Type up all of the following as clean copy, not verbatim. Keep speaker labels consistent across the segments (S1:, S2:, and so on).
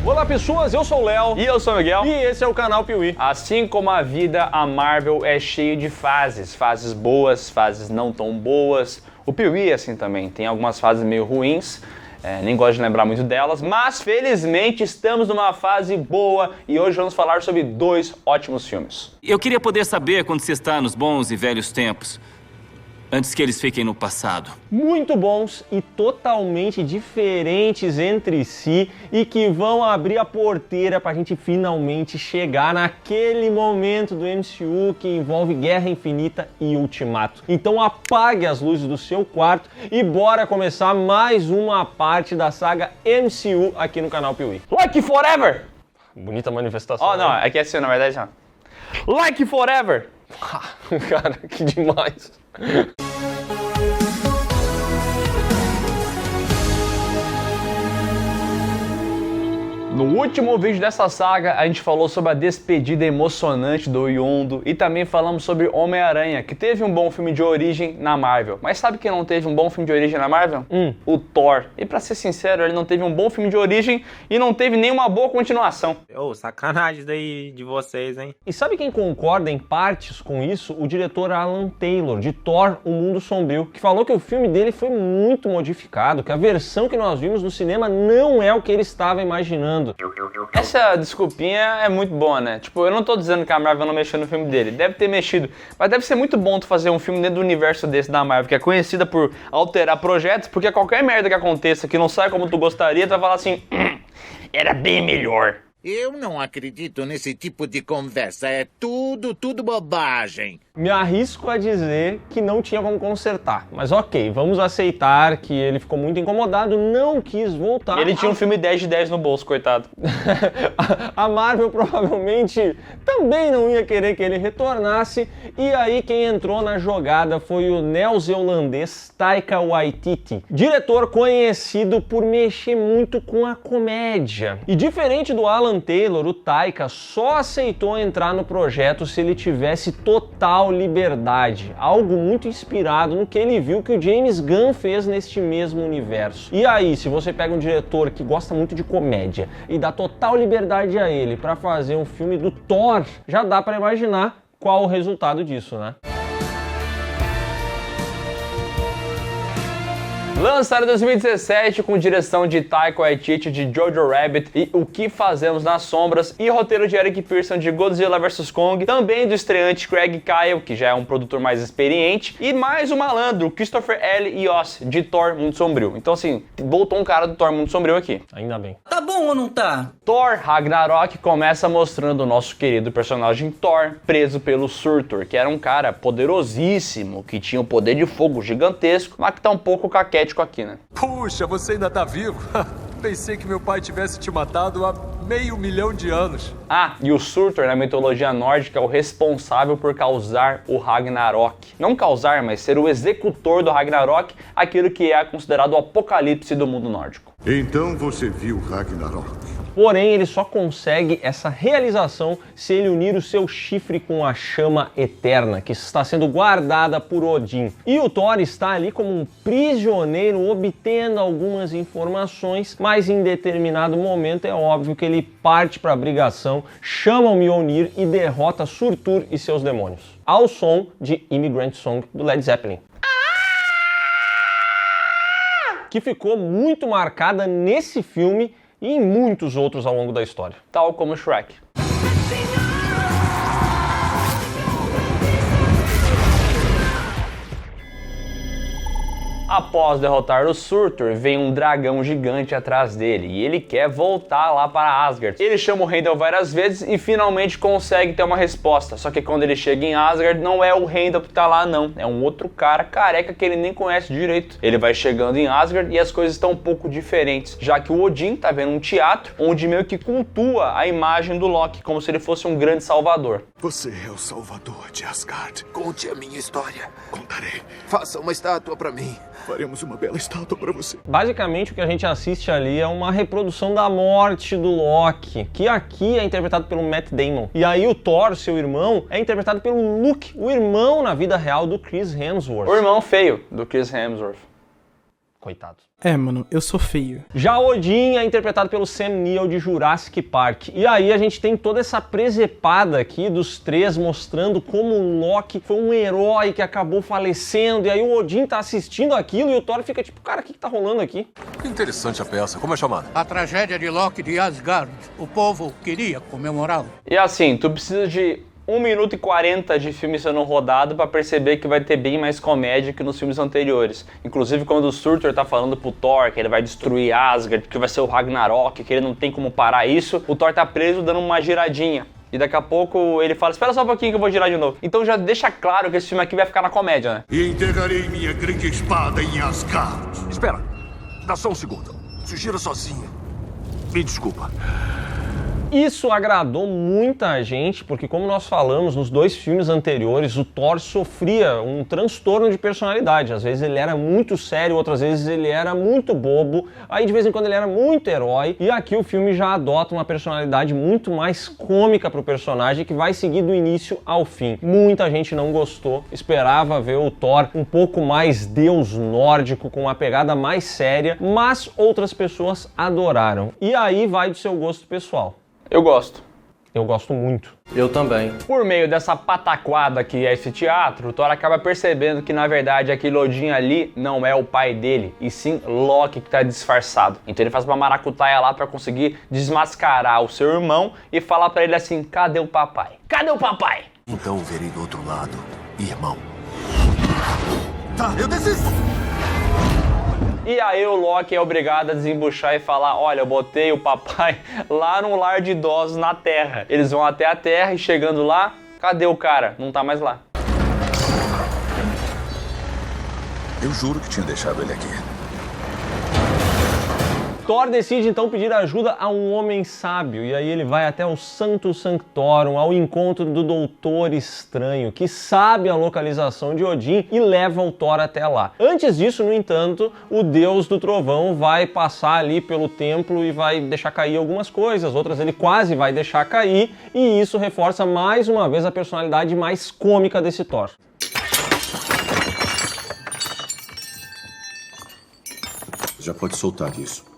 S1: Olá pessoas, eu sou o Léo.
S2: E eu sou o Miguel.
S1: E esse é o canal Piuí.
S2: Assim como a vida, a Marvel é cheia de fases. Fases boas, fases não tão boas. O Piuí é assim também, tem algumas fases meio ruins. Nem gosto de lembrar muito delas, mas felizmente estamos numa fase boa e hoje vamos falar sobre 2 ótimos filmes.
S3: Eu queria poder saber quando você está nos bons e velhos tempos, antes que eles fiquem no passado.
S1: Muito bons e totalmente diferentes entre si e que vão abrir a porteira pra gente finalmente chegar naquele momento do MCU que envolve Guerra Infinita e Ultimato. Então apague as luzes do seu quarto e bora começar mais uma parte da saga MCU aqui no canal Piuí.
S2: Like Forever!
S1: Bonita manifestação.
S2: Oh, não, é que é assim, na verdade, não. Like Forever!
S1: Cara, que demais.
S2: No último vídeo dessa saga, a gente falou sobre a despedida emocionante do Yondu e também falamos sobre Homem-Aranha, que teve um bom filme de origem na Marvel. Mas sabe quem não teve um bom filme de origem na Marvel? O Thor. E pra ser sincero, ele não teve um bom filme de origem e não teve nenhuma boa continuação.
S4: Sacanagem daí de vocês, hein?
S1: E sabe quem concorda em partes com isso? O diretor Alan Taylor, de Thor, O Mundo Sombrio, que falou que o filme dele foi muito modificado, que a versão que nós vimos no cinema não é o que ele estava imaginando.
S2: Essa desculpinha é muito boa, né? Tipo, eu não tô dizendo que a Marvel não mexeu no filme dele, deve ter mexido, mas deve ser muito bom tu fazer um filme dentro do universo desse da Marvel, que é conhecida por alterar projetos, porque qualquer merda que aconteça que não saia como tu gostaria, tu vai falar assim, era bem melhor.
S5: Eu não acredito nesse tipo de conversa, é tudo bobagem.
S1: Me arrisco a dizer que não tinha como consertar, mas ok, vamos aceitar que ele ficou muito incomodado, não quis voltar.
S2: Ele tinha um filme 10 de 10 no bolso, coitado.
S1: A Marvel provavelmente também não ia querer que ele retornasse, e aí quem entrou na jogada foi o neozelandês Taika Waititi, diretor conhecido por mexer muito com a comédia. E diferente do Alan Taylor, o Taika só aceitou entrar no projeto se ele tivesse total liberdade, algo muito inspirado no que ele viu que o James Gunn fez neste mesmo universo. E aí, se você pega um diretor que gosta muito de comédia e dá total liberdade a ele para fazer um filme do Thor, já dá para imaginar qual o resultado disso, né?
S2: Lançado em 2017 com direção de Taika Waititi de Jojo Rabbit e O Que Fazemos nas Sombras e roteiro de Eric Pearson de Godzilla vs Kong, também do estreante Craig Kyle, que já é um produtor mais experiente, e mais o malandro Christopher L. Yost de Thor Mundo Sombrio. Então assim, voltou um cara do Thor Mundo Sombrio aqui.
S1: Ainda bem.
S3: Tá bom ou não tá?
S2: Thor Ragnarok começa mostrando o nosso querido personagem Thor preso pelo Surtur, que era um cara poderosíssimo, que tinha um poder de fogo gigantesco, mas que tá um pouco caquético aqui, né?
S6: Puxa, você ainda tá vivo? Pensei que meu pai tivesse te matado há 500 mil de anos.
S2: Ah, e o Surtur na mitologia nórdica é o responsável por causar o Ragnarok. Não causar, mas ser o executor do Ragnarok, aquilo que é considerado o apocalipse do mundo nórdico.
S7: Então você viu Ragnarok.
S1: Porém, ele só consegue essa realização se ele unir o seu chifre com a chama eterna, que está sendo guardada por Odin. E o Thor está ali como um prisioneiro, obtendo algumas informações, mas em determinado momento é óbvio que ele parte para a brigação, chama o Mjolnir e derrota Surtur e seus demônios. Ao som de Immigrant Song do Led Zeppelin, que ficou muito marcada nesse filme e em muitos outros ao longo da história.
S2: Tal como Shrek. Após derrotar o Surtur, vem um dragão gigante atrás dele e ele quer voltar lá para Asgard. Ele chama o Heimdall várias vezes e finalmente consegue ter uma resposta. Só que quando ele chega em Asgard, não é o Heimdall que tá lá não, é um outro cara careca que ele nem conhece direito. Ele vai chegando em Asgard e as coisas estão um pouco diferentes, já que o Odin tá vendo um teatro onde meio que cultua a imagem do Loki, como se ele fosse um grande salvador.
S7: Você é o salvador de Asgard.
S5: Conte a minha história.
S7: Contarei.
S5: Faça uma estátua pra mim.
S7: Faremos uma bela estátua para você.
S1: Basicamente, o que a gente assiste ali é uma reprodução da morte do Loki, que aqui é interpretado pelo Matt Damon. E aí o Thor, seu irmão, é interpretado pelo Luke, o irmão na vida real do Chris Hemsworth.
S2: O irmão feio do Chris Hemsworth.
S1: Coitado.
S8: É, mano, eu sou feio.
S1: Já Odin é interpretado pelo Sam Neill de Jurassic Park. E aí a gente tem toda essa presepada aqui dos três mostrando como o Loki foi um herói que acabou falecendo. E aí o Odin tá assistindo aquilo e o Thor fica tipo, cara, o que tá rolando aqui?
S6: Que interessante a peça. Como é chamada?
S9: A tragédia de Loki de Asgard. O povo queria comemorá-lo.
S2: E assim, tu precisa de 1 minuto e 40 de filme sendo rodado pra perceber que vai ter bem mais comédia que nos filmes anteriores. Inclusive quando o Surtur tá falando pro Thor que ele vai destruir Asgard, que vai ser o Ragnarok, que ele não tem como parar isso, o Thor tá preso dando uma giradinha. E daqui a pouco ele fala, espera só um pouquinho que eu vou girar de novo. Então já deixa claro que esse filme aqui vai ficar na comédia, né?
S7: E enterrarei minha grande espada em Asgard.
S6: Espera. Dá só um segundo. Se gira sozinho. Me desculpa.
S1: Isso agradou muita gente, porque como nós falamos nos 2 filmes anteriores, o Thor sofria um transtorno de personalidade. Às vezes ele era muito sério, outras vezes ele era muito bobo, aí de vez em quando ele era muito herói, e aqui o filme já adota uma personalidade muito mais cômica pro personagem, que vai seguir do início ao fim. Muita gente não gostou, esperava ver o Thor um pouco mais deus nórdico, com uma pegada mais séria, mas outras pessoas adoraram. E aí vai do seu gosto pessoal.
S2: Eu gosto.
S1: Eu gosto muito.
S10: Eu também.
S2: Por meio dessa pataquada que é esse teatro, o Thor acaba percebendo que na verdade aquele Odin ali não é o pai dele, e sim Loki que tá disfarçado. Então ele faz uma maracutaia lá pra conseguir desmascarar o seu irmão e falar pra ele assim, cadê o papai? Cadê o papai?
S7: Então verei do outro lado, irmão. Tá, eu desisto!
S2: E aí o Loki é obrigado a desembuchar e falar, olha, eu botei o papai lá num lar de idosos na Terra. Eles vão até a Terra e chegando lá, cadê o cara? Não tá mais lá.
S7: Eu juro que tinha deixado ele aqui.
S1: Thor decide então pedir ajuda a um homem sábio, e aí ele vai até o Santo Sanctorum, ao encontro do Doutor Estranho, que sabe a localização de Odin e leva o Thor até lá. Antes disso, no entanto, o Deus do Trovão vai passar ali pelo templo e vai deixar cair algumas coisas, outras ele quase vai deixar cair, e isso reforça mais uma vez a personalidade mais cômica desse Thor.
S7: Já pode soltar isso.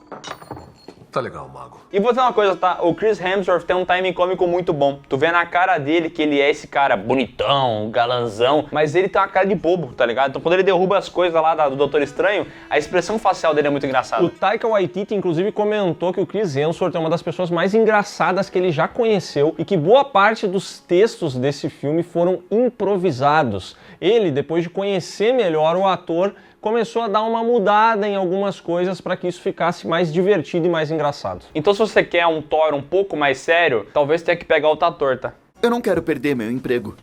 S6: Tá legal, mago.
S2: E vou dizer uma coisa, tá? O Chris Hemsworth tem um timing cômico muito bom. Tu vê na cara dele que ele é esse cara bonitão, galanzão, mas ele tem uma cara de bobo, tá ligado? Então quando ele derruba as coisas lá do Doutor Estranho, a expressão facial dele é muito engraçada.
S1: O Taika Waititi, inclusive, comentou que o Chris Hemsworth é uma das pessoas mais engraçadas que ele já conheceu e que boa parte dos textos desse filme foram improvisados. Ele, depois de conhecer melhor o ator, começou a dar uma mudada em algumas coisas para que isso ficasse mais divertido e mais engraçado.
S2: Então se você quer um Thor um pouco mais sério, talvez tenha que pegar outro ator, tá?
S10: Eu não quero perder meu emprego.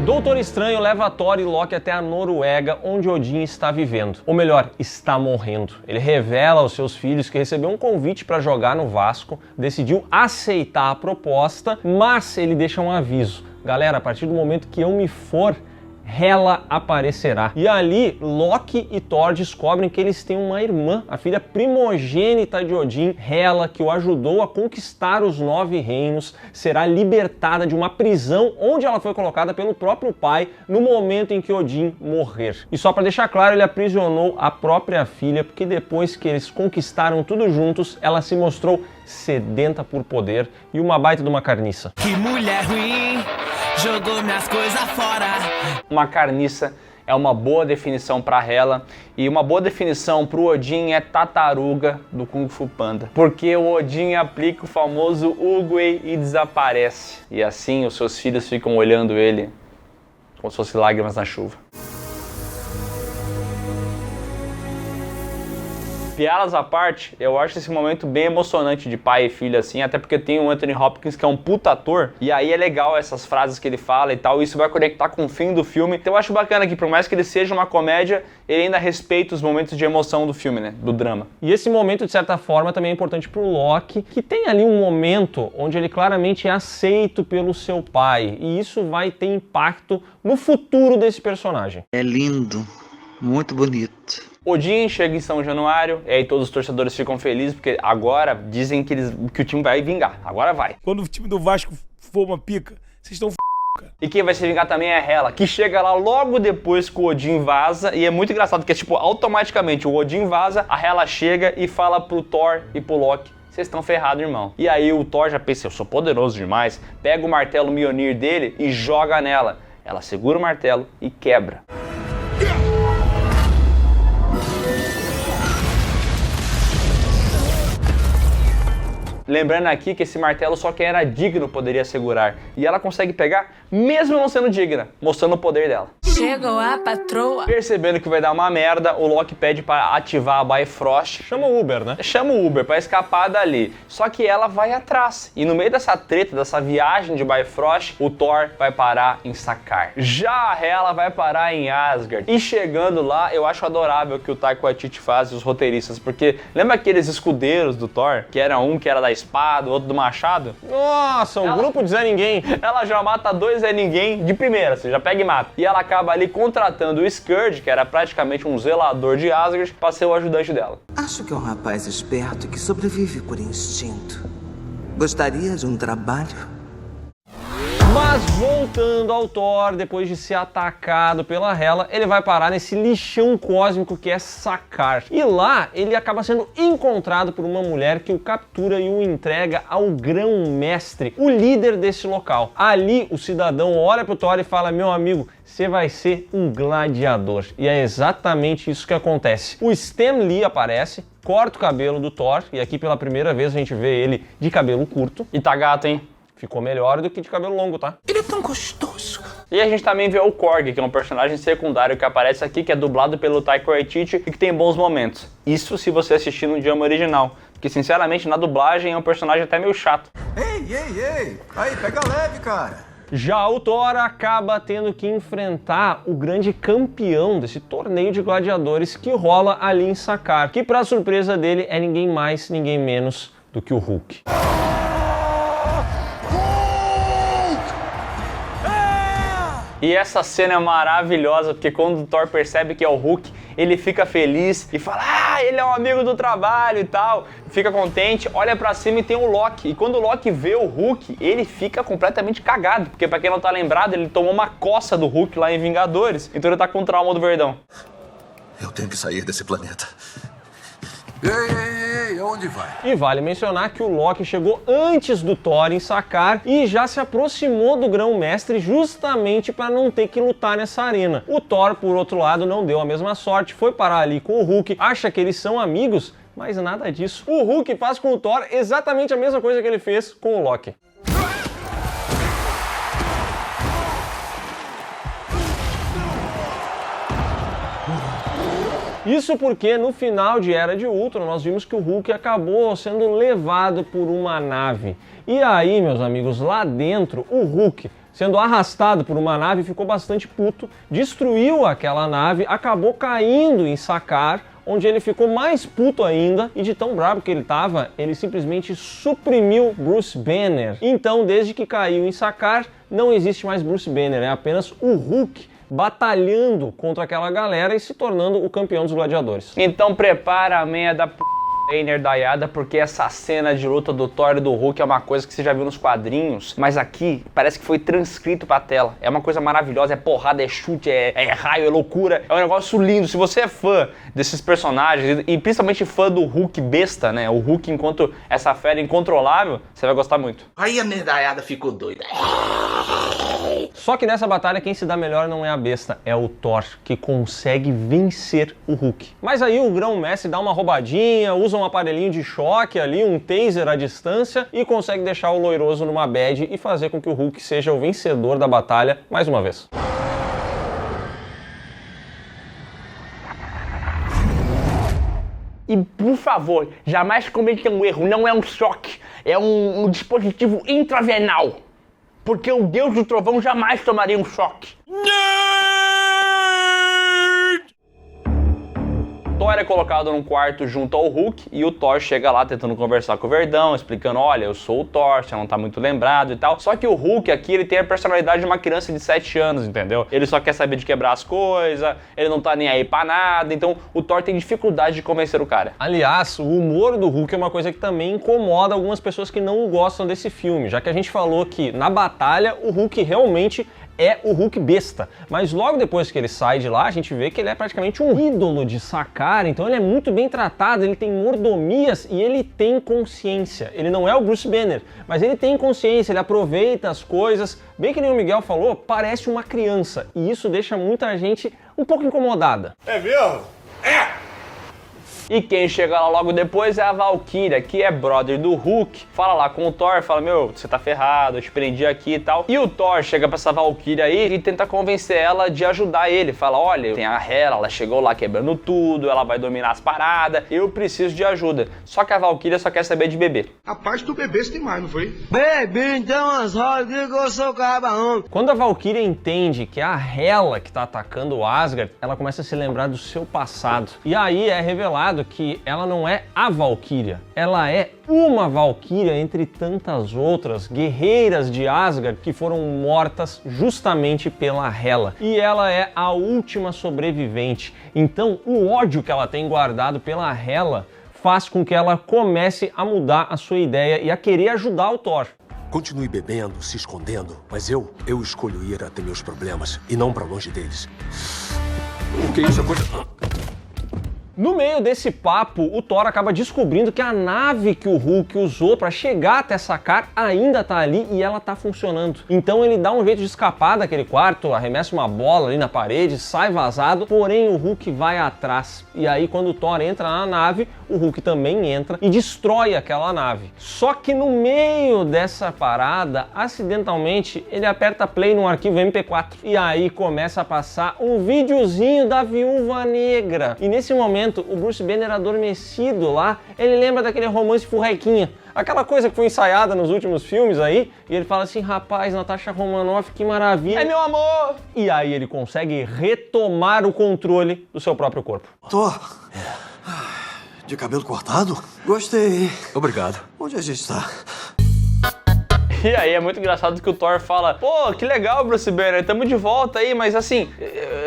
S1: Doutor Estranho leva Thor e Loki até a Noruega, onde Odin está vivendo. Ou melhor, está morrendo. Ele revela aos seus filhos que recebeu um convite para jogar no Vasco, decidiu aceitar a proposta, mas ele deixa um aviso. Galera, a partir do momento que eu me for, Hela aparecerá. E ali, Loki e Thor descobrem que eles têm uma irmã, a filha primogênita de Odin, Hela, que o ajudou a conquistar os 9 reinos, será libertada de uma prisão onde ela foi colocada pelo próprio pai no momento em que Odin morrer. E só para deixar claro, ele aprisionou a própria filha, porque depois que eles conquistaram tudo juntos, ela se mostrou sedenta por poder e uma baita de uma carniça.
S11: Que mulher ruim, jogou minhas coisas fora.
S2: Uma carniça é uma boa definição para Hela, e uma boa definição para o Odin é tartaruga do Kung Fu Panda. Porque o Odin aplica o famoso Uguay e desaparece. E assim os seus filhos ficam olhando ele como se fosse lágrimas na chuva. Piadas à parte, eu acho esse momento bem emocionante de pai e filho, assim, até porque tem o Anthony Hopkins, que é um puta ator, e aí é legal essas frases que ele fala e tal, isso vai conectar com o fim do filme. Então eu acho bacana que, por mais que ele seja uma comédia, ele ainda respeita os momentos de emoção do filme, né, do drama.
S1: E esse momento, de certa forma, também é importante pro Loki, que tem ali um momento onde ele claramente é aceito pelo seu pai, e isso vai ter impacto no futuro desse personagem.
S12: É lindo, muito bonito.
S2: Odin chega em São Januário, e aí todos os torcedores ficam felizes, porque agora dizem que o time vai vingar, agora vai.
S13: Quando o time do Vasco for uma pica, vocês estão
S7: cara.
S2: E quem vai se vingar também é a Hela, que chega lá logo depois que o Odin vaza, e é muito engraçado, porque tipo, automaticamente o Odin vaza, a Hela chega e fala pro Thor e pro Loki: vocês estão ferrados, irmão. E aí o Thor já pensa: eu sou poderoso demais, pega o martelo Mjolnir dele e joga nela. Ela segura o martelo e quebra. Lembrando aqui que esse martelo só quem era digno poderia segurar. E ela consegue pegar, mesmo não sendo digna, mostrando o poder dela.
S11: Chegou a patroa.
S2: Percebendo que vai dar uma merda, o Loki pede para ativar a Bifrost.
S1: Chama o Uber, né?
S2: Chama o Uber para escapar dali. Só que ela vai atrás. E no meio dessa treta, dessa viagem de Bifrost, o Thor vai parar em Sakaar. Já a Hela vai parar em Asgard. E chegando lá, eu acho adorável o que o Taika Waititi faz e os roteiristas. Porque lembra aqueles escudeiros do Thor? Que era um que era da espada, o outro do machado?
S1: Nossa, um grupo de Zé Ninguém.
S2: Ela já mata dois Zé Ninguém de primeira, você já pega e mata. E ela acaba ali contratando o Scourge, que era praticamente um zelador de Asgard, para ser o ajudante dela.
S8: Acho que é um rapaz esperto que sobrevive por instinto. Gostaria de um trabalho?
S1: Mas voltando ao Thor, depois de ser atacado pela Hela, ele vai parar nesse lixão cósmico que é Sakaar. E lá ele acaba sendo encontrado por uma mulher que o captura e o entrega ao Grão-Mestre, o líder desse local. Ali o cidadão olha pro Thor e fala: meu amigo, você vai ser um gladiador. E é exatamente isso que acontece. O Stan Lee aparece, corta o cabelo do Thor, e aqui pela primeira vez a gente vê ele de cabelo curto.
S2: E tá gato, hein?
S1: Ficou melhor do que de cabelo longo, tá?
S8: Ele é tão gostoso.
S2: E a gente também vê o Korg, que é um personagem secundário que aparece aqui, que é dublado pelo Taika Waititi e que tem bons momentos. Isso se você assistir no idioma original, porque sinceramente na dublagem é um personagem até meio chato.
S6: Ei! Aí, pega leve, cara.
S1: Já o Thor acaba tendo que enfrentar o grande campeão desse torneio de gladiadores que rola ali em Sakaar, que pra surpresa dele é ninguém mais, ninguém menos do que o Hulk.
S2: E essa cena é maravilhosa, porque quando o Thor percebe que é o Hulk, ele fica feliz e fala: ah, ele é um amigo do trabalho e tal. Fica contente, olha pra cima e tem o Loki. E quando o Loki vê o Hulk, ele fica completamente cagado, porque pra quem não tá lembrado, ele tomou uma coça do Hulk lá em Vingadores, então ele tá com trauma do Verdão.
S7: Eu tenho que sair desse planeta.
S6: Ei, onde vai?
S1: E vale mencionar que o Loki chegou antes do Thor em Sakaar e já se aproximou do Grão-Mestre justamente para não ter que lutar nessa arena. O Thor, por outro lado, não deu a mesma sorte, foi parar ali com o Hulk, acha que eles são amigos, mas nada disso. O Hulk faz com o Thor exatamente a mesma coisa que ele fez com o Loki. Isso porque no final de Era de Ultron nós vimos que o Hulk acabou sendo levado por uma nave. E aí, meus amigos, lá dentro, o Hulk, sendo arrastado por uma nave, ficou bastante puto, destruiu aquela nave, acabou caindo em Sakaar, onde ele ficou mais puto ainda, e de tão bravo que ele tava, ele simplesmente suprimiu Bruce Banner. Então, desde que caiu em Sakaar, não existe mais Bruce Banner, é apenas o Hulk batalhando contra aquela galera e se tornando o campeão dos gladiadores.
S2: Então prepara a meia da p... nerdaiada, porque essa cena de luta do Thor e do Hulk é uma coisa que você já viu nos quadrinhos, mas aqui parece que foi transcrito pra tela. É uma coisa maravilhosa, é porrada, é chute, é raio, é loucura, é um negócio lindo. Se você é fã desses personagens, e principalmente fã do Hulk besta, né, o Hulk enquanto essa fera incontrolável, você vai gostar muito.
S8: Aí a nerdaiada ficou doida.
S1: Só que nessa batalha quem se dá melhor não é a besta, é o Thor, que consegue vencer o Hulk. Mas aí o Grão-Mestre dá uma roubadinha, usa um aparelhinho de choque ali, um taser à distância, e consegue deixar o loiroso numa bad e fazer com que o Hulk seja o vencedor da batalha mais uma vez.
S2: E, por favor, jamais cometa um erro, não é um choque, é um dispositivo intravenal. Porque o Deus do Trovão jamais tomaria um choque. Thor é colocado num quarto junto ao Hulk e o Thor chega lá tentando conversar com o Verdão, explicando, olha, eu sou o Thor, você não tá muito lembrado e tal. Só que o Hulk aqui, ele tem a personalidade de uma criança de 7 anos, entendeu? Ele só quer saber de quebrar as coisas, ele não tá nem aí pra nada, então o Thor tem dificuldade de convencer o cara.
S1: Aliás, o humor do Hulk é uma coisa que também incomoda algumas pessoas que não gostam desse filme, já que a gente falou que na batalha o Hulk realmente é o Hulk besta, mas logo depois que ele sai de lá, a gente vê que ele é praticamente um ídolo de Sakaar, então ele é muito bem tratado, ele tem mordomias e ele tem consciência. Ele não é o Bruce Banner, mas ele tem consciência, ele aproveita as coisas, bem que nem o Miguel falou, parece uma criança, e isso deixa muita gente um pouco incomodada.
S13: É mesmo? É!
S2: E quem chega lá logo depois é a Valkyria, que é brother do Hulk. Fala lá com o Thor, fala, meu, você tá ferrado, eu te prendi aqui e tal. E o Thor chega pra essa Valkyria aí e tenta convencer ela de ajudar ele. Fala, olha, tem a Hela, ela chegou lá quebrando tudo, ela vai dominar as paradas, eu preciso de ajuda. Só que a Valkyria só quer saber de beber.
S13: A parte do bebê você tem mais, não foi?
S8: Bebê, então as rodas que eu sou cabarão.
S1: Quando a Valkyria entende que é a Hela que tá atacando o Asgard, ela começa a se lembrar do seu passado. E aí é revelado que ela não é a Valkyria, ela é uma Valkyria entre tantas outras guerreiras de Asgard que foram mortas justamente pela Hela. E ela é a última sobrevivente. Então o ódio que ela tem guardado pela Hela faz com que ela comece a mudar a sua ideia e a querer ajudar o Thor.
S7: Continue bebendo, se escondendo, mas eu escolho ir até meus problemas e não para longe deles. O que isso é coisa...
S1: No meio desse papo, o Thor acaba descobrindo que a nave que o Hulk usou para chegar até Sakaar ainda tá ali e ela tá funcionando. Então ele dá um jeito de escapar daquele quarto, arremessa uma bola ali na parede, sai vazado, porém o Hulk vai atrás. E aí quando o Thor entra na nave, o Hulk também entra e destrói aquela nave. Só que no meio dessa parada, acidentalmente, ele aperta play num arquivo MP4. E aí começa a passar um videozinho da Viúva Negra. E nesse momento, o Bruce Banner adormecido lá, ele lembra daquele romance furrequinha, aquela coisa que foi ensaiada nos últimos filmes aí, e ele fala assim, rapaz, Natasha Romanoff, que maravilha.
S2: É meu amor!
S1: E aí ele consegue retomar o controle do seu próprio corpo.
S7: Thor, de cabelo cortado?
S8: Gostei.
S7: Obrigado.
S8: Onde a gente tá?
S2: E aí é muito engraçado que o Thor fala, pô, que legal, Bruce Banner, tamo de volta aí, mas assim,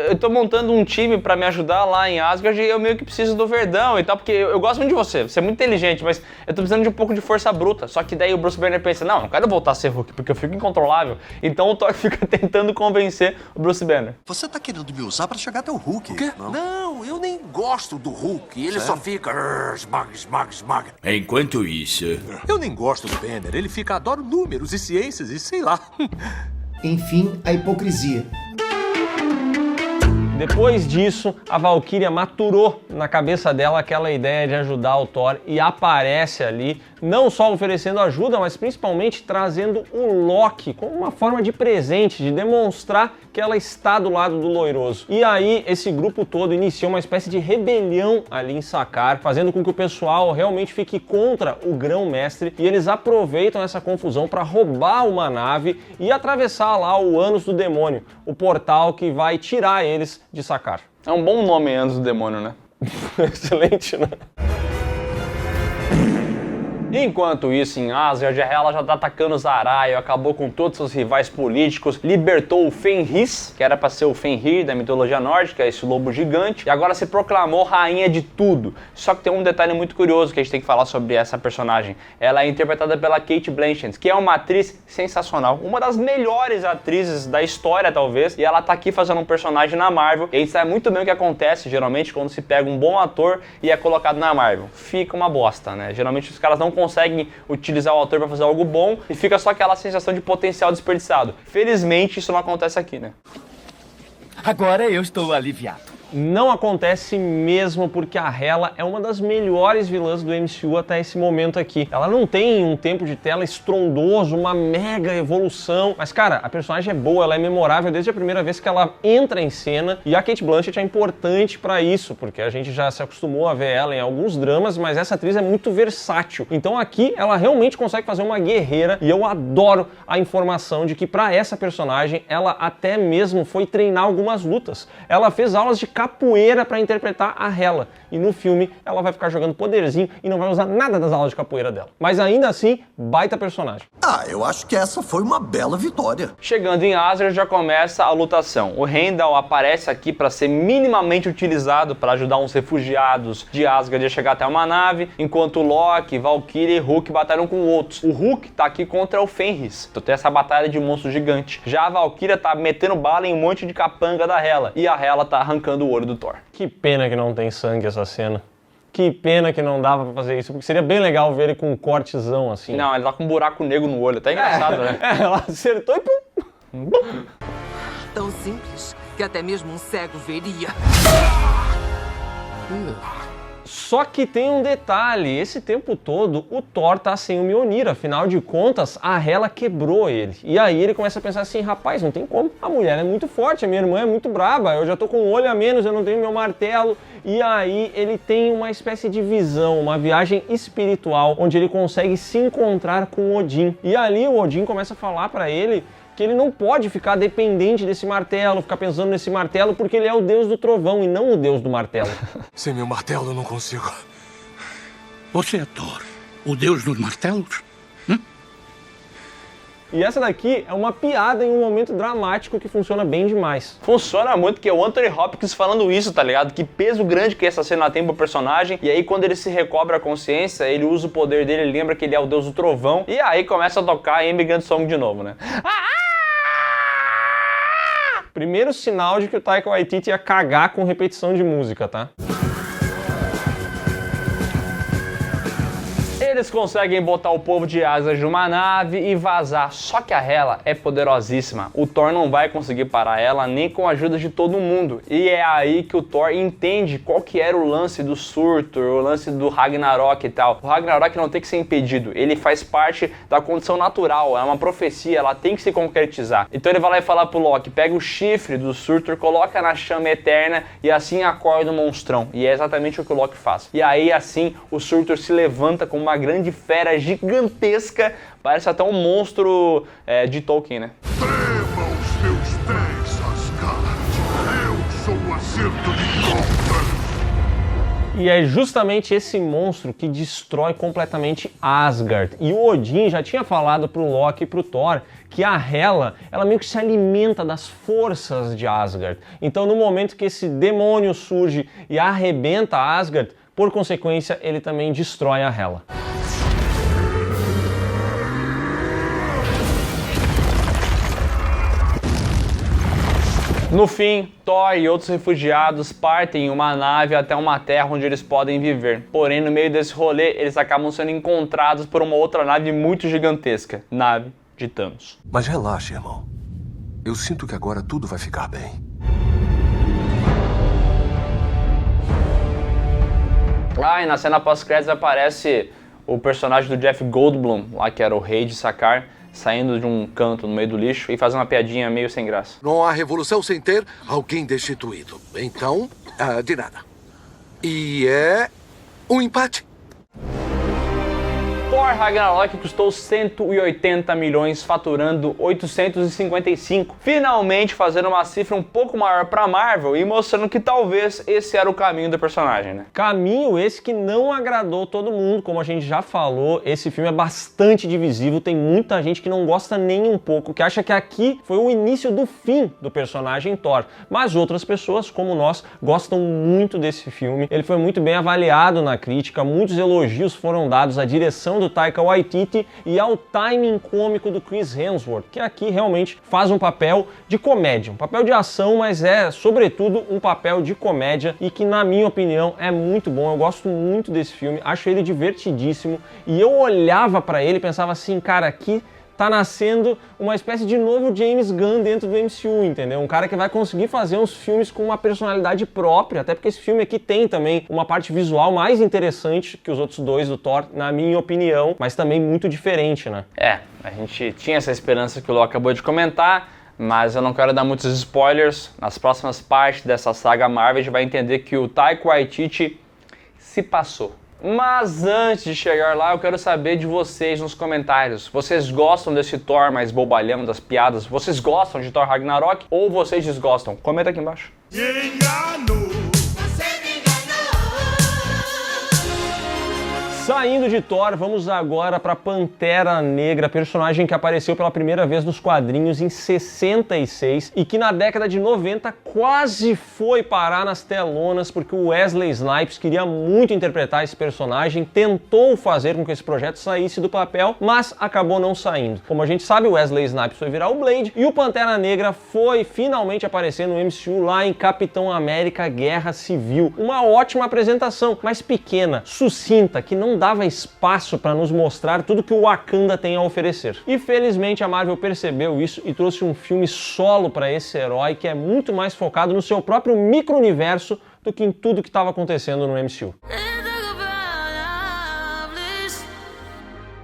S2: eu tô montando um time pra me ajudar lá em Asgard e eu meio que preciso do Verdão e tal, porque eu gosto muito de você é muito inteligente, mas eu tô precisando de um pouco de força bruta. Só que daí o Bruce Banner pensa, não quero voltar a ser Hulk, porque eu fico incontrolável. Então o Thor fica tentando convencer o Bruce Banner.
S7: Você tá querendo me usar pra chegar até o Hulk?
S13: O quê?
S7: Não, eu nem gosto do Hulk. Ele só fica... Smag.
S13: Enquanto isso...
S7: Eu nem gosto do Banner. Ele fica... Adoro números e ciências e sei lá.
S14: Enfim, a hipocrisia.
S1: Depois disso, a Valkyria maturou na cabeça dela aquela ideia de ajudar o Thor e aparece ali, não só oferecendo ajuda, mas principalmente trazendo o Loki como uma forma de presente, de demonstrar que ela está do lado do Loiroso. E aí, esse grupo todo iniciou uma espécie de rebelião ali em Sakaar, fazendo com que o pessoal realmente fique contra o Grão-Mestre, e eles aproveitam essa confusão para roubar uma nave e atravessar lá o Ânus do Demônio, o portal que vai tirar eles de Sakaar.
S2: É um bom nome, Ânus do Demônio, né?
S1: Excelente, né?
S2: Enquanto isso, em Asgard, a Hela já tá atacando Zaraio, acabou com todos os seus rivais políticos, libertou o Fenris, que era pra ser o Fenrir da mitologia nórdica, esse lobo gigante, e agora se proclamou rainha de tudo. Só que tem um detalhe muito curioso que a gente tem que falar sobre essa personagem. Ela é interpretada pela Cate Blanchett, que é uma atriz sensacional, uma das melhores atrizes da história, talvez, e ela tá aqui fazendo um personagem na Marvel, e a gente sabe muito bem o que acontece, geralmente, quando se pega um bom ator e é colocado na Marvel. Fica uma bosta, né? Geralmente os caras não conseguem utilizar o ator para fazer algo bom e fica só aquela sensação de potencial desperdiçado. Felizmente isso não acontece aqui, né?
S11: Agora eu estou aliviado.
S1: Não acontece mesmo porque a Hela é uma das melhores vilãs do MCU até esse momento aqui. Ela não tem um tempo de tela estrondoso, uma mega evolução, mas cara, a personagem é boa, ela é memorável desde a primeira vez que ela entra em cena, e a Cate Blanchett é importante pra isso, porque a gente já se acostumou a ver ela em alguns dramas, mas essa atriz é muito versátil. Então aqui ela realmente consegue fazer uma guerreira, e eu adoro a informação de que pra essa personagem ela até mesmo foi treinar algumas lutas. Ela fez aulas de capoeira para interpretar a Hela. E no filme ela vai ficar jogando poderzinho e não vai usar nada das aulas de capoeira dela. Mas ainda assim, baita personagem.
S15: Ah, eu acho que essa foi uma bela vitória.
S2: Chegando em Asgard já começa a lutação. O Heimdall aparece aqui para ser minimamente utilizado para ajudar uns refugiados de Asgard a chegar até uma nave, enquanto Loki, Valkyrie e Hulk batalham com outros. O Hulk tá aqui contra o Fenris, então tem essa batalha de monstro gigante. Já a Valkyrie tá metendo bala em um monte de capanga da Hela, e a Hela tá arrancando o olho do Thor.
S1: Que pena que não tem sangue essa cena. Que pena que não dava pra fazer isso, porque seria bem legal ver ele com um cortezão assim.
S2: Não, ele tá com um buraco negro no olho, até engraçado, né?
S1: Ela acertou e pum!
S8: Tão simples que até mesmo um cego veria.
S1: Só que tem um detalhe, esse tempo todo o Thor tá sem o Mjolnir, afinal de contas a Hela quebrou ele. E aí ele começa a pensar assim, rapaz, não tem como, a mulher é muito forte, a minha irmã é muito braba, eu já tô com um olho a menos, eu não tenho meu martelo. E aí ele tem uma espécie de visão, uma viagem espiritual, onde ele consegue se encontrar com Odin. E ali o Odin começa a falar pra ele que ele não pode ficar dependente desse martelo, ficar pensando nesse martelo, porque ele é o deus do trovão e não o deus do martelo.
S7: Sem meu martelo eu não consigo.
S9: Você é Thor, o deus dos martelos?
S1: E essa daqui é uma piada em um momento dramático que funciona bem demais.
S2: Funciona muito, que é o Anthony Hopkins falando isso, tá ligado? Que peso grande que essa cena tem pro personagem. E aí quando ele se recobra a consciência, ele usa o poder dele, ele lembra que ele é o deus do trovão. E aí começa a tocar Emigrant Song de novo, né?
S1: Primeiro sinal de que o Taika Waititi ia cagar com repetição de música, tá?
S2: Eles conseguem botar o povo de Asgard numa nave e vazar, só que a Hela é poderosíssima. O Thor não vai conseguir parar ela nem com a ajuda de todo mundo. E é aí que o Thor entende qual que era o lance do Surtur, o lance do Ragnarok e tal. O Ragnarok não tem que ser impedido, ele faz parte da condição natural, é uma profecia, ela tem que se concretizar. Então ele vai lá e fala pro Loki, pega o chifre do Surtur, coloca na chama eterna e assim acorda o monstrão. E é exatamente o que o Loki faz. E aí assim o Surtur se levanta com uma grande fera gigantesca, parece até um monstro de Tolkien, né?
S13: Trema os teus pés, Asgard. Eu sou o acerto de contas.
S1: E é justamente esse monstro que destrói completamente Asgard. E o Odin já tinha falado pro Loki e pro Thor que a Hela, ela meio que se alimenta das forças de Asgard. Então no momento que esse demônio surge e arrebenta Asgard, por consequência ele também destrói a Hela.
S2: No fim, Thor e outros refugiados partem em uma nave até uma terra onde eles podem viver. Porém, no meio desse rolê, eles acabam sendo encontrados por uma outra nave muito gigantesca, nave de Thanos.
S7: Mas relaxa, irmão. Eu sinto que agora tudo vai ficar bem.
S2: Ah, e na cena pós-créditos aparece o personagem do Jeff Goldblum, lá que era o rei de Sakaar, saindo de um canto no meio do lixo e fazendo uma piadinha meio sem graça.
S15: Não há revolução sem ter alguém destituído. Então, de nada. E é um empate.
S2: Thor Ragnarok custou 180 milhões, faturando 855. Finalmente fazendo uma cifra um pouco maior pra Marvel e mostrando que talvez esse era o caminho do personagem, né?
S1: Caminho esse que não agradou todo mundo, como a gente já falou, esse filme é bastante divisivo, tem muita gente que não gosta nem um pouco, que acha que aqui foi o início do fim do personagem Thor, mas outras pessoas, como nós, gostam muito desse filme. Ele foi muito bem avaliado na crítica, muitos elogios foram dados à direção do Taika Waititi e ao timing cômico do Chris Hemsworth, que aqui realmente faz um papel de comédia, um papel de ação, mas é sobretudo um papel de comédia e que, na minha opinião, é muito bom. Eu gosto muito desse filme, acho ele divertidíssimo e eu olhava pra ele e pensava assim, cara, aqui tá nascendo uma espécie de novo James Gunn dentro do MCU, entendeu? Um cara que vai conseguir fazer uns filmes com uma personalidade própria, até porque esse filme aqui tem também uma parte visual mais interessante que os outros dois do Thor, na minha opinião, mas também muito diferente, né?
S2: A gente tinha essa esperança que o Lô acabou de comentar, mas eu não quero dar muitos spoilers. Nas próximas partes dessa saga Marvel, a gente vai entender que o Taika Waititi se passou. Mas antes de chegar lá, eu quero saber de vocês nos comentários. Vocês gostam desse Thor mais bobalhão, das piadas? Vocês gostam de Thor Ragnarok ou vocês desgostam? Comenta aqui embaixo.
S1: Saindo de Thor, vamos agora para Pantera Negra, personagem que apareceu pela primeira vez nos quadrinhos em 66 e que na década de 90 quase foi parar nas telonas porque o Wesley Snipes queria muito interpretar esse personagem, tentou fazer com que esse projeto saísse do papel, mas acabou não saindo. Como a gente sabe, o Wesley Snipes foi virar o Blade e o Pantera Negra foi finalmente aparecer no MCU lá em Capitão América Guerra Civil. Uma ótima apresentação, mas pequena, sucinta, que não dava espaço para nos mostrar tudo que o Wakanda tem a oferecer. E felizmente a Marvel percebeu isso e trouxe um filme solo para esse herói que é muito mais focado no seu próprio micro-universo do que em tudo que estava acontecendo no MCU.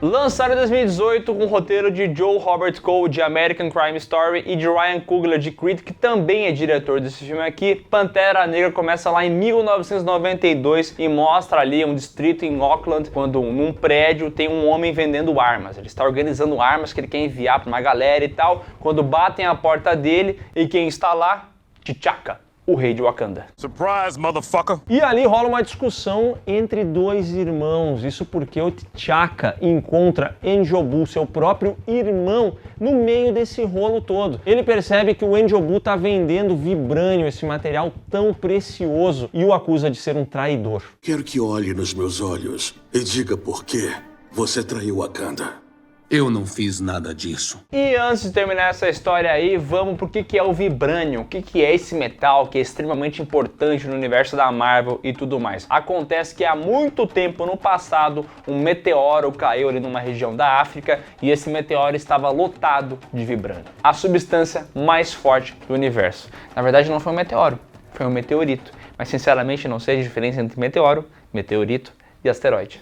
S2: Lançado em 2018 com o roteiro de Joe Robert Cole de American Crime Story e de Ryan Coogler de Creed, que também é diretor desse filme aqui, Pantera Negra começa lá em 1992 e mostra ali um distrito em Auckland, quando num prédio tem um homem vendendo armas. Ele está organizando armas que ele quer enviar para uma galera e tal, quando batem a porta dele e quem está lá? T'Chaka, o rei de Wakanda.
S13: Surprise, motherfucker!
S1: E ali rola uma discussão entre dois irmãos, isso porque o T'Chaka encontra N'Jobu, seu próprio irmão, no meio desse rolo todo. Ele percebe que o N'Jobu tá vendendo vibrânio, esse material tão precioso, e o acusa de ser um traidor.
S7: Quero que olhe nos meus olhos e diga por que você traiu Wakanda. Eu não fiz nada disso.
S2: E antes de terminar essa história aí, vamos pro que é o Vibranium, o que é esse metal que é extremamente importante no universo da Marvel e tudo mais. Acontece que há muito tempo no passado, um meteoro caiu ali numa região da África e esse meteoro estava lotado de Vibranium, a substância mais forte do universo. Na verdade não foi um meteoro, foi um meteorito, mas sinceramente não sei a diferença entre meteoro, meteorito e asteroide.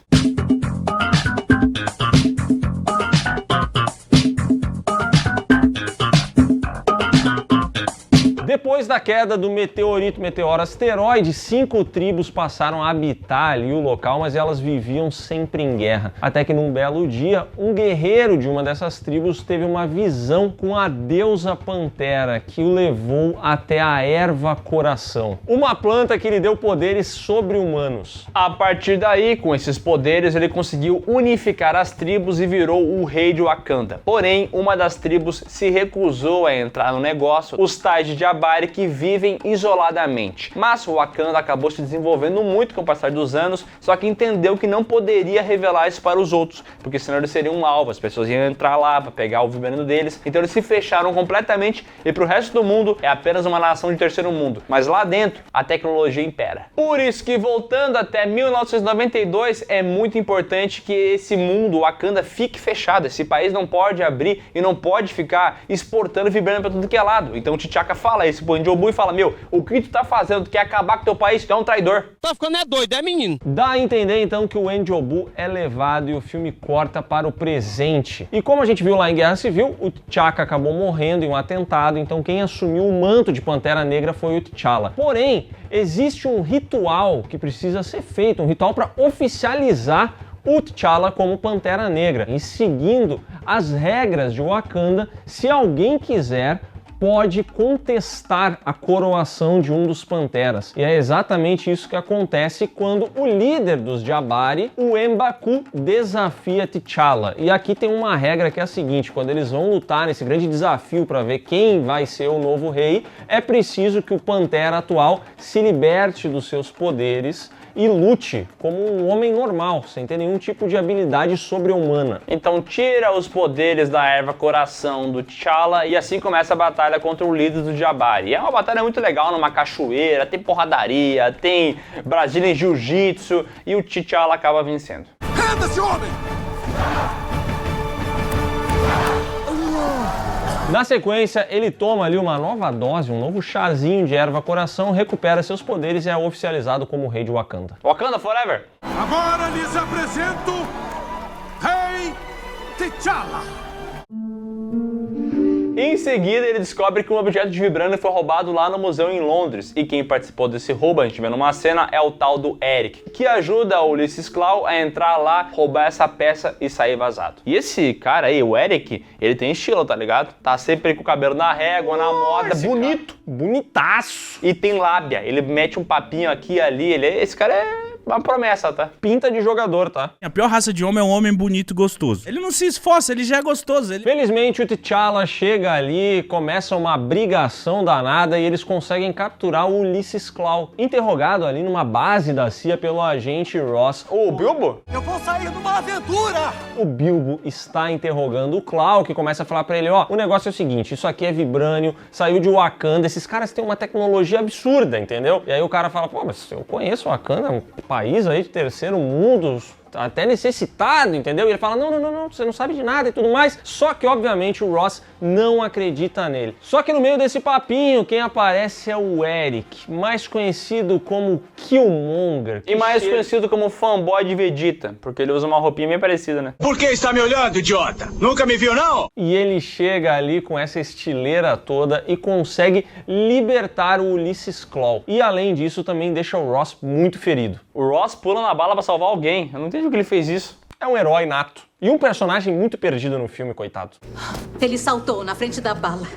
S1: Depois da queda do meteoro asteroide, 5 tribos passaram a habitar ali o local, mas elas viviam sempre em guerra. Até que num belo dia, um guerreiro de uma dessas tribos teve uma visão com a deusa Pantera, que o levou até a erva coração, uma planta que lhe deu poderes sobre-humanos.
S2: A partir daí, com esses poderes, ele conseguiu unificar as tribos e virou o rei de Wakanda. Porém, uma das tribos se recusou a entrar no negócio, os tais de Jabari, que vivem isoladamente. Mas o Wakanda acabou se desenvolvendo muito com o passar dos anos, só que entendeu que não poderia revelar isso para os outros, porque senão eles seriam um alvo, as pessoas iam entrar lá para pegar o vibranium deles, então eles se fecharam completamente e para o resto do mundo é apenas uma nação de terceiro mundo, mas lá dentro a tecnologia impera. Por isso que voltando até 1992 é muito importante que esse mundo, o Wakanda, fique fechado, esse país não pode abrir e não pode ficar exportando vibranium para tudo que é lado. Então o T'Chaka fala isso pro N'Jobu e fala: meu, o que tu tá fazendo? Tu quer acabar com teu país? Tu é um traidor.
S11: Tá ficando doido, é menino?
S1: Dá a entender então que o N'Jobu é levado e o filme corta para o presente. E como a gente viu lá em Guerra Civil, o T'Chaka acabou morrendo em um atentado, então quem assumiu o manto de Pantera Negra foi o T'Challa. Porém, existe um ritual que precisa ser feito, um ritual para oficializar o T'Challa como Pantera Negra. E seguindo as regras de Wakanda, se alguém quiser, pode contestar a coroação de um dos Panteras. E é exatamente isso que acontece quando o líder dos Jabari, o M'Baku, desafia T'Challa. E aqui tem uma regra que é a seguinte: quando eles vão lutar nesse grande desafio para ver quem vai ser o novo rei, é preciso que o Pantera atual se liberte dos seus poderes e lute como um homem normal, sem ter nenhum tipo de habilidade sobre-humana.
S2: Então tira os poderes da erva coração do T'Challa e assim começa a batalha contra o líder do Jabari. E é uma batalha muito legal, numa cachoeira, tem porradaria, tem Brazilian Jiu-Jitsu e o T'Challa acaba vencendo.
S13: Renda-se, homem!
S1: Na sequência, ele toma ali uma nova dose, um novo chazinho de erva coração, recupera seus poderes e é oficializado como rei de Wakanda.
S2: Wakanda Forever!
S13: Agora lhes apresento Rei T'Challa!
S2: Em seguida, ele descobre que um objeto de vibrânio foi roubado lá no museu em Londres. E quem participou desse roubo, a gente vê numa cena, é o tal do Eric, que ajuda o Ulysses Klaue a entrar lá, roubar essa peça e sair vazado. E esse cara aí, o Eric, ele tem estilo, tá ligado? Tá sempre com o cabelo na régua, na moda, bonito.
S1: Cara. Bonitaço.
S2: E tem lábia, ele mete um papinho aqui e ali, esse cara é uma promessa, tá?
S1: Pinta de jogador, tá?
S16: A pior raça de homem é um homem bonito e gostoso. Ele não se esforça, ele já é gostoso.
S1: Felizmente, o T'Challa chega ali, começa uma brigação danada e eles conseguem capturar o Ulysses Klaue, interrogado ali numa base da CIA pelo agente Ross.
S2: O Bilbo?
S17: Eu vou sair numa aventura!
S1: O Bilbo está interrogando o Klaue, que começa a falar pra ele, ó, o negócio é o seguinte, isso aqui é vibrânio, saiu de Wakanda, esses caras têm uma tecnologia absurda, entendeu? E aí o cara fala, pô, mas eu conheço Wakanda, é um país aí de terceiro mundo, até necessitado, entendeu? E ele fala, não, você não sabe de nada e tudo mais. Só que, obviamente, o Ross não acredita nele. Só que no meio desse papinho, quem aparece é o Eric, mais conhecido como Killmonger.
S2: E mais conhecido como fanboy de Vegeta, porque ele usa uma roupinha bem parecida, né?
S17: Por que está me olhando, idiota? Nunca me viu, não?
S1: E ele chega ali com essa estileira toda e consegue libertar o Ulysses Klaue. E, além disso, também deixa o Ross muito ferido.
S2: O Ross pula na bala pra salvar alguém. Eu não entendi por que ele fez isso.
S1: É um herói nato. E um personagem muito perdido no filme, coitado.
S18: Ele saltou na frente da bala.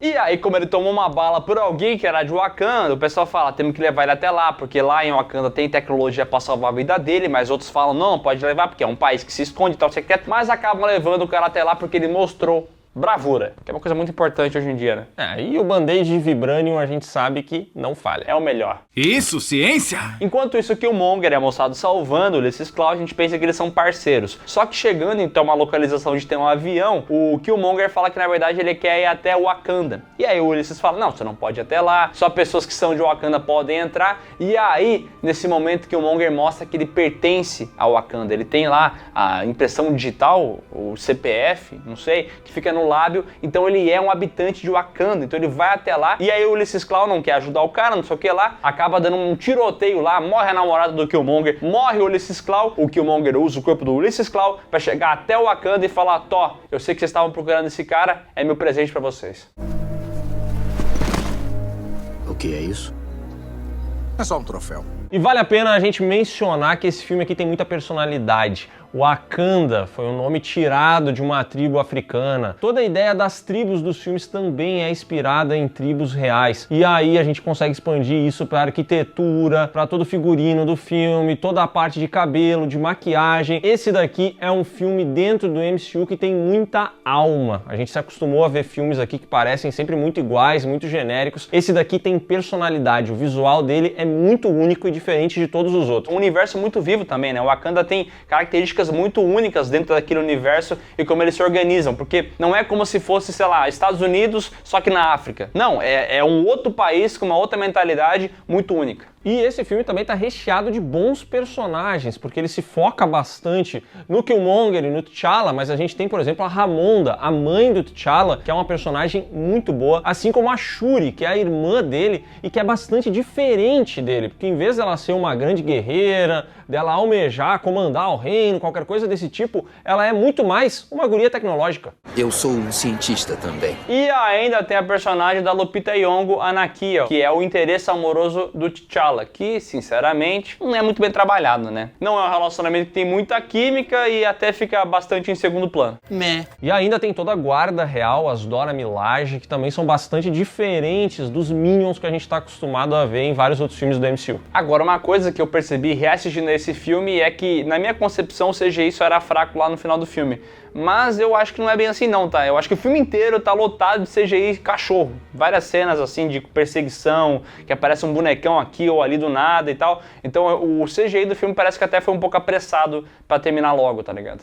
S2: E aí, como ele tomou uma bala por alguém que era de Wakanda, o pessoal fala, temos que levar ele até lá, porque lá em Wakanda tem tecnologia pra salvar a vida dele, mas outros falam, não, pode levar, porque é um país que se esconde e tal, secreto, mas acabam levando o cara até lá porque ele mostrou bravura, que é uma coisa muito importante hoje em dia, né?
S1: E o band-aid de vibranium a gente sabe que não falha.
S2: É o melhor.
S17: Isso, ciência!
S2: Enquanto isso, o Killmonger é mostrado salvando o Ulysses Klaue, a gente pensa que eles são parceiros. Só que chegando então uma localização de ter um avião, o Killmonger fala que na verdade ele quer ir até Wakanda. E aí o Ulysses fala, não, você não pode ir até lá, só pessoas que são de Wakanda podem entrar. E aí, nesse momento, o Killmonger mostra que ele pertence a Wakanda. Ele tem lá a impressão digital, o CPF, não sei, que fica no lábio, então ele é um habitante de Wakanda, então ele vai até lá, e aí o Ulysses Klaue não quer ajudar o cara, não sei o que lá, acaba dando um tiroteio lá, morre a namorada do Killmonger, morre o Ulysses Klaue, o Killmonger usa o corpo do Ulysses Klaue pra chegar até o Wakanda e falar, Tó, eu sei que vocês estavam procurando esse cara, é meu presente pra vocês.
S10: O que é isso?
S17: É só um troféu.
S1: E vale a pena a gente mencionar que esse filme aqui tem muita personalidade. Wakanda foi um nome tirado de uma tribo africana. Toda a ideia das tribos dos filmes também é inspirada em tribos reais. E aí a gente consegue expandir isso para arquitetura, para todo o figurino do filme, toda a parte de cabelo, de maquiagem. Esse daqui é um filme dentro do MCU que tem muita alma. A gente se acostumou a ver filmes aqui que parecem sempre muito iguais, muito genéricos. Esse daqui tem personalidade. O visual dele é muito único e diferente de todos os outros.
S2: Um universo muito vivo também, né? O Wakanda tem características muito únicas dentro daquele universo e como eles se organizam, porque não é como se fosse, sei lá, Estados Unidos, só que na África. Não, é um outro país com uma outra mentalidade muito única.
S1: E esse filme também está recheado de bons personagens, porque ele se foca bastante no Killmonger e no T'Challa, mas a gente tem, por exemplo, a Ramonda, a mãe do T'Challa, que é uma personagem muito boa, assim como a Shuri, que é a irmã dele e que é bastante diferente dele, porque em vez dela ser uma grande guerreira, dela almejar, comandar o reino, qualquer coisa desse tipo, ela é muito mais uma guria tecnológica.
S10: Eu sou um cientista também.
S2: E ainda tem a personagem da Lupita Nyong'o, a Nakia, que é o interesse amoroso do T'Challa, que, sinceramente, não é muito bem trabalhado, né? Não é um relacionamento que tem muita química e até fica bastante em segundo plano.
S1: E ainda tem toda a guarda real, as Dora Milaje, que também são bastante diferentes dos Minions que a gente está acostumado a ver em vários outros filmes do MCU.
S2: Agora, uma coisa que eu percebi reassistindo esse filme é que, na minha concepção, o CGI só era fraco lá no final do filme. Mas eu acho que não é bem assim não, tá? Eu acho que o filme inteiro tá lotado de CGI cachorro. Várias cenas assim de perseguição, que aparece um bonecão aqui ou ali do nada e tal. Então o CGI do filme parece que até foi um pouco apressado pra terminar logo, tá ligado?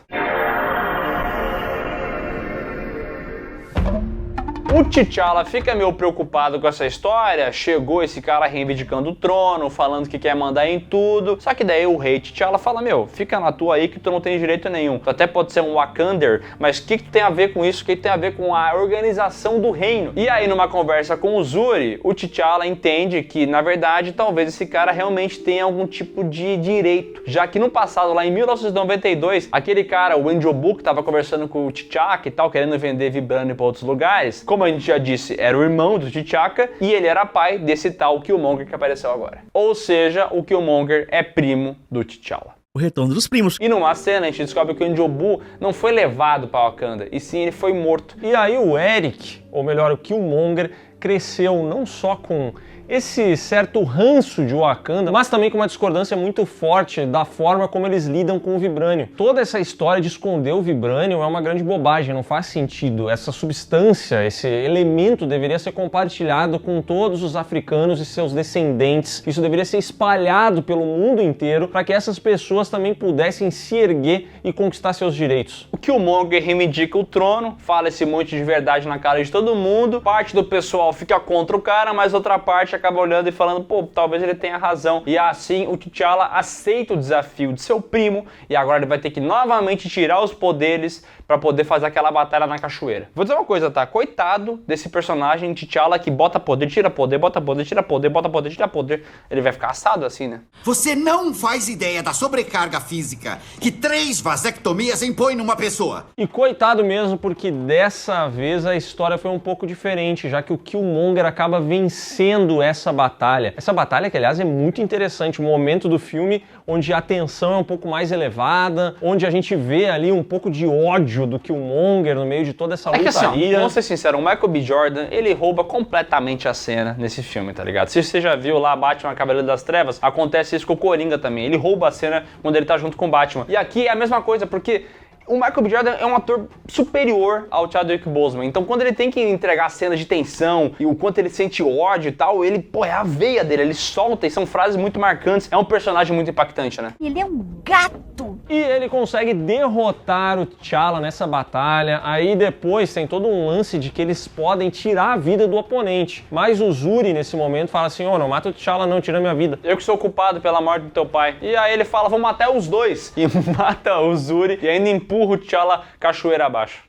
S2: O T'Challa fica meio preocupado com essa história, chegou esse cara reivindicando o trono, falando que quer mandar em tudo, só que daí o rei T'Challa fala, meu, fica na tua aí que tu não tem direito nenhum, tu até pode ser um Wakander, mas o que tu tem a ver com isso, o que tem a ver com a organização do reino? E aí numa conversa com o Shuri, o T'Challa entende que, na verdade, talvez esse cara realmente tenha algum tipo de direito, já que no passado, lá em 1992, aquele cara, o N'Jobu, que tava conversando com o T'Chaka e tal, querendo vender Vibranium para outros lugares, como a gente já disse, era o irmão do T'Chaka e ele era pai desse tal Killmonger que apareceu agora. Ou seja, o Killmonger é primo do T'Challa.
S16: O retorno dos primos.
S2: E numa cena a gente descobre que o N'Jobu não foi levado para Wakanda, e sim ele foi morto.
S1: E aí o Eric, ou melhor, o Killmonger, cresceu não só com esse certo ranço de Wakanda, mas também com uma discordância muito forte da forma como eles lidam com o Vibranium. Toda essa história de esconder o Vibranium é uma grande bobagem, não faz sentido. Essa substância, esse elemento deveria ser compartilhado com todos os africanos e seus descendentes. Isso deveria ser espalhado pelo mundo inteiro para que essas pessoas também pudessem se erguer e conquistar seus direitos.
S2: O Killmonger reivindica o trono, fala esse monte de verdade na cara de todo mundo, parte do pessoal fica contra o cara, mas outra parte acaba olhando e falando, pô, talvez ele tenha razão. E assim o T'Challa aceita o desafio de seu primo e agora ele vai ter que novamente tirar os poderes pra poder fazer aquela batalha na cachoeira. Vou dizer uma coisa, tá? Coitado desse personagem T'Challa que bota poder, tira poder, bota poder, tira poder, bota poder, tira poder. Ele vai ficar assado assim, né?
S19: Você não faz ideia da sobrecarga física que 3 vasectomias impõem numa pessoa.
S1: E coitado mesmo, porque dessa vez a história foi um pouco diferente, já que o Killmonger acaba vencendo essa batalha. Essa batalha que, aliás, é muito interessante, um momento do filme onde a tensão é um pouco mais elevada, onde a gente vê ali um pouco de ódio do Killmonger no meio de toda essa lutaria.
S2: Assim, vamos ser sinceros, o Michael B. Jordan, ele rouba completamente a cena nesse filme, tá ligado? Se você já viu lá Batman Cavaleiro das Trevas, acontece isso com o Coringa também. Ele rouba a cena quando ele tá junto com o Batman. E aqui é a mesma coisa, porque o Michael B. Jordan é um ator superior ao Chadwick Boseman, então quando ele tem que entregar cenas de tensão e o quanto ele sente ódio e tal, ele, pô, é a veia dele, ele solta e são frases muito marcantes, é um personagem muito impactante, né?
S20: Ele é um gato!
S1: E ele consegue derrotar o T'Challa nessa batalha, aí depois tem todo um lance de que eles podem tirar a vida do oponente, mas o Shuri nesse momento fala assim, não mata o T'Challa não, tira minha vida.
S2: Eu que sou culpado pela morte do teu pai. E aí ele fala, vou matar os dois, e mata o Shuri e ainda empurra o T'Challa cachoeira abaixo.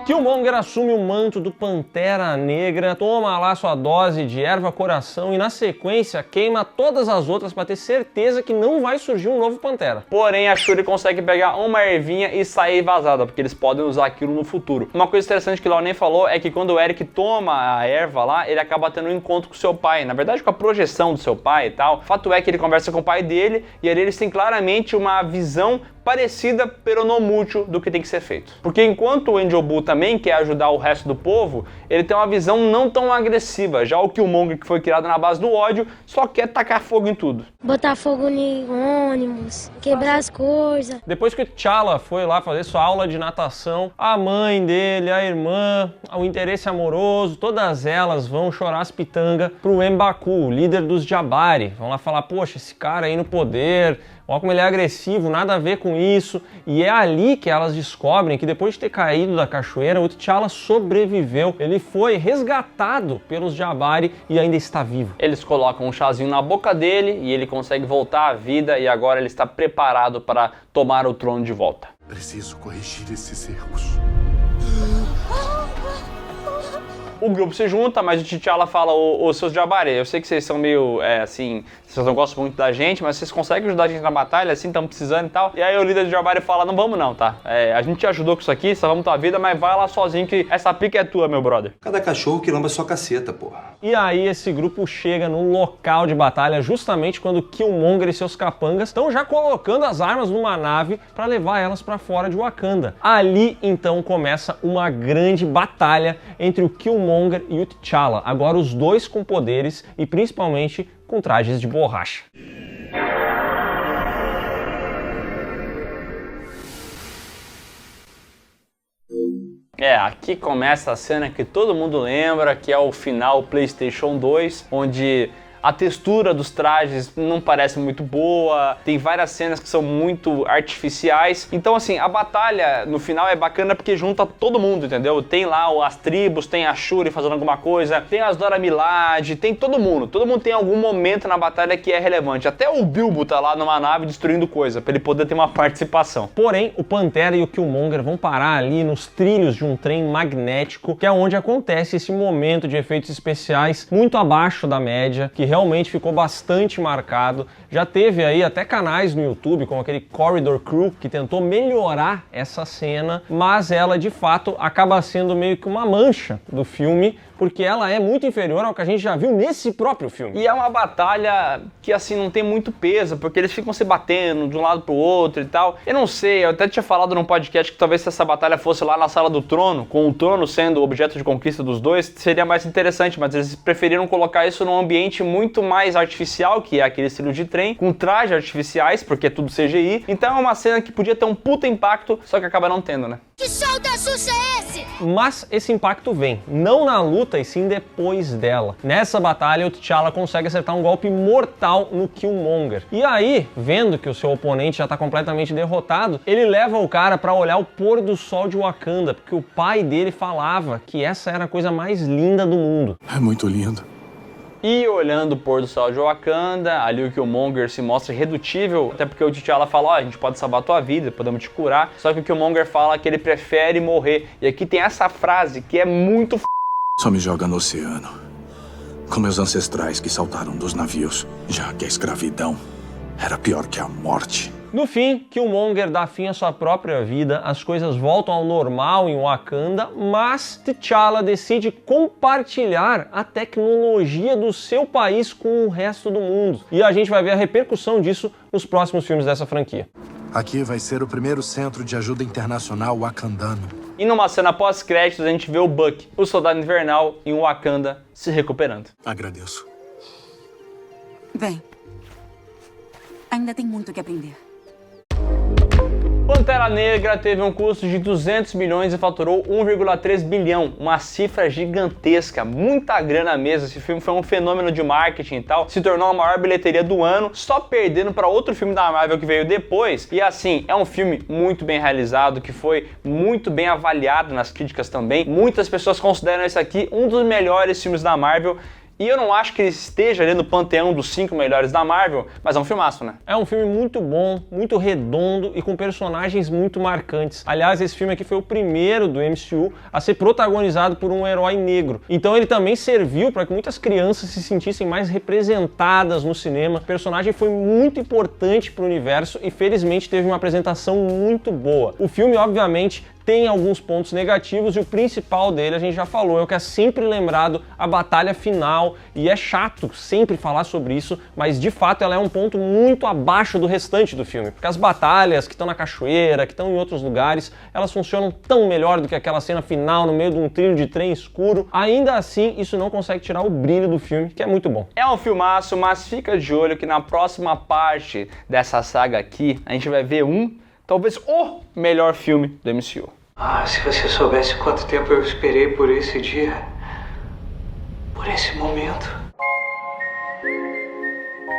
S1: Killmonger assume o manto do Pantera Negra, toma lá sua dose de erva coração e na sequência queima todas as outras para ter certeza que não vai surgir um novo Pantera.
S2: Porém a Shuri consegue pegar uma ervinha e sair vazada, porque eles podem usar aquilo no futuro. Uma coisa interessante que o Léo nem falou é que quando o Eric toma a erva lá, ele acaba tendo um encontro com seu pai, na verdade com a projeção do seu pai e tal. O fato é que ele conversa com o pai dele e ali eles têm claramente uma visão parecida, pero não mútuo, do que tem que ser feito. Porque enquanto o N'Jobu também quer ajudar o resto do povo, ele tem uma visão não tão agressiva. Já o Killmonger, que foi criado na base do ódio, só quer tacar fogo em tudo.
S20: Botar fogo em ônibus, quebrar as coisas.
S1: Depois que o T'Challa foi lá fazer sua aula de natação, a mãe dele, a irmã, o interesse amoroso, todas elas vão chorar as pitangas pro M'Baku, o líder dos Jabari. Vão lá falar, poxa, esse cara aí no poder, olha como ele é agressivo, nada a ver com isso. E é ali que elas descobrem que depois de ter caído da cachoeira, o T'Challa sobreviveu. Ele foi resgatado pelos Jabari e ainda está vivo.
S2: Eles colocam um chazinho na boca dele e ele consegue voltar à vida e agora ele está preparado para tomar o trono de volta.
S13: Preciso corrigir esses erros.
S2: O grupo se junta, mas o T'Challa fala, os seus Jabari, eu sei que vocês são meio, assim, vocês não gostam muito da gente, mas vocês conseguem ajudar a gente na batalha, assim, estamos precisando e tal. E aí o líder do Jabari fala, não vamos não, tá? A gente te ajudou com isso aqui, salvamos tua vida, mas vai lá sozinho que essa pica é tua, meu brother.
S21: Cada cachorro que lamba sua caceta, porra.
S1: E aí esse grupo chega no local de batalha justamente quando Killmonger e seus capangas estão já colocando as armas numa nave para levar elas para fora de Wakanda. Ali, então, começa uma grande batalha entre o Killmonger e o T'Challa, agora os dois com poderes e principalmente com trajes de borracha.
S2: Aqui começa a cena que todo mundo lembra, que é o final PlayStation 2, onde A textura dos trajes não parece muito boa, tem várias cenas que são muito artificiais. Então assim, a batalha no final é bacana porque junta todo mundo, entendeu? Tem lá as tribos, tem a Shuri fazendo alguma coisa, tem as Dora Milaje, tem todo mundo tem algum momento na batalha que é relevante. Até o Bilbo tá lá numa nave destruindo coisa, pra ele poder ter uma participação.
S1: Porém, o Pantera e o Killmonger vão parar ali nos trilhos de um trem magnético, que é onde acontece esse momento de efeitos especiais muito abaixo da média, que realmente ficou bastante marcado. Já teve aí até canais no YouTube, como aquele Corridor Crew, que tentou melhorar essa cena, mas ela de fato acaba sendo meio que uma mancha do filme, porque ela é muito inferior ao que a gente já viu nesse próprio filme.
S2: E é uma batalha que assim não tem muito peso, porque eles ficam se batendo de um lado pro outro e tal. Eu não sei, eu até tinha falado num podcast que talvez se essa batalha fosse lá na Sala do Trono, com o trono sendo o objeto de conquista dos dois, seria mais interessante, mas eles preferiram colocar isso num ambiente muito mais artificial, que é aquele estilo de trem, com trajes artificiais, porque é tudo CGI. Então é uma cena que podia ter um puta impacto, só que acaba não tendo, né?
S20: Que show da Xuxa é esse?
S1: Mas esse impacto vem, não na luta e sim depois dela. Nessa batalha, o T'Challa consegue acertar um golpe mortal no Killmonger. E aí, vendo que o seu oponente já está completamente derrotado, ele leva o cara para olhar o pôr do sol de Wakanda, porque o pai dele falava que essa era a coisa mais linda do mundo.
S21: É muito lindo.
S2: E olhando o pôr do sol de Wakanda, ali o Killmonger se mostra irredutível, até porque o T'Challa fala, ó, a gente pode salvar a tua vida, podemos te curar, só que o Killmonger fala que ele prefere morrer. E aqui tem essa frase que é muito
S21: Só me joga no oceano, com meus ancestrais que saltaram dos navios, já que a escravidão era pior que a morte.
S1: No fim, Killmonger dá fim à sua própria vida, as coisas voltam ao normal em Wakanda, mas T'Challa decide compartilhar a tecnologia do seu país com o resto do mundo. E a gente vai ver a repercussão disso nos próximos filmes dessa franquia.
S21: Aqui vai ser o primeiro centro de ajuda internacional wakandano.
S2: E numa cena pós-créditos a gente vê o Bucky, o Soldado Invernal, em Wakanda, se recuperando.
S21: Agradeço.
S4: Bem, ainda tem muito que aprender.
S2: Pantera Negra teve um custo de 200 milhões e faturou 1,3 bilhão, uma cifra gigantesca, muita grana mesmo. Esse filme foi um fenômeno de marketing e tal, se tornou a maior bilheteria do ano, só perdendo para outro filme da Marvel que veio depois. E assim, é um filme muito bem realizado, que foi muito bem avaliado nas críticas também. Muitas pessoas consideram esse aqui um dos melhores filmes da Marvel. E eu não acho que ele esteja ali no panteão dos 5 melhores da Marvel, mas é um filmaço, né?
S1: É um filme muito bom, muito redondo e com personagens muito marcantes. Aliás, esse filme aqui foi o primeiro do MCU a ser protagonizado por um herói negro. Então ele também serviu para que muitas crianças se sentissem mais representadas no cinema. O personagem foi muito importante para o universo e felizmente teve uma apresentação muito boa. O filme, obviamente, tem alguns pontos negativos e o principal dele, a gente já falou, é o que é sempre lembrado, a batalha final, e é chato sempre falar sobre isso, mas de fato ela é um ponto muito abaixo do restante do filme, porque as batalhas que estão na cachoeira, que estão em outros lugares, elas funcionam tão melhor do que aquela cena final no meio de um trilho de trem escuro. Ainda assim, isso não consegue tirar o brilho do filme, que é muito bom.
S2: É um filmaço, mas fica de olho que na próxima parte dessa saga aqui, a gente vai ver talvez o melhor filme do MCU.
S12: Ah, se você soubesse quanto tempo eu esperei por esse dia, por esse momento.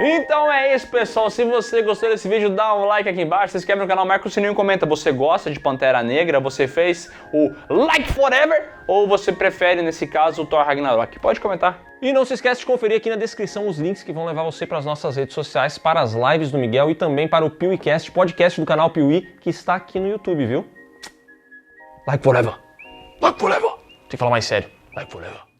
S2: Então é isso, pessoal. Se você gostou desse vídeo, dá um like aqui embaixo, se inscreve no canal, marca o sininho e comenta. Você gosta de Pantera Negra? Você fez o Like Forever? Ou você prefere, nesse caso, o Thor Ragnarok? Pode comentar.
S1: E não se esquece de conferir aqui na descrição os links que vão levar você para as nossas redes sociais, para as lives do Miguel e também para o PeeWeeCast, podcast do canal Piuí, que está aqui no YouTube, viu? Like forever. Like forever. Tem que falar mais sério. Like forever.